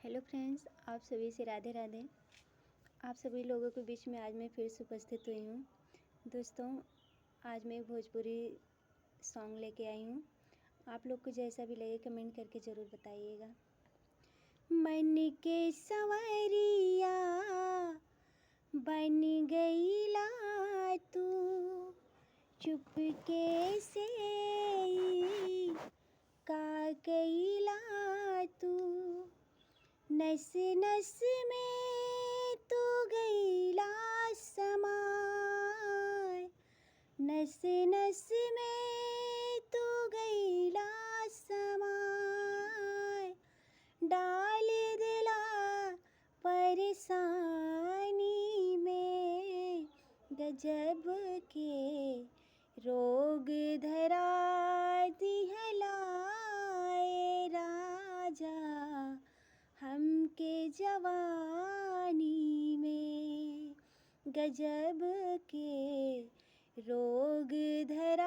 Hello friends, आप सभी से राधे राधे। आप सभी लोगों के बीच में आज मैं फिर से उपस्थित हुई हूँ। दोस्तों, आज मैं एक भोजपुरी सॉन्ग लेके आई हूँ। आप लोग को जैसा भी लगे कमेंट करके ज़रूर बताइएगा। मन के संवरिया बन गईला तू, चुपके से का कईला तू, नस नस में तू गईला समाय, नस नस में तू गईला समाय, डाल दिला परेशानी में, गजब के रोग धरा दिहलाए राजा हमके जवानी में, गजब के रोग धरा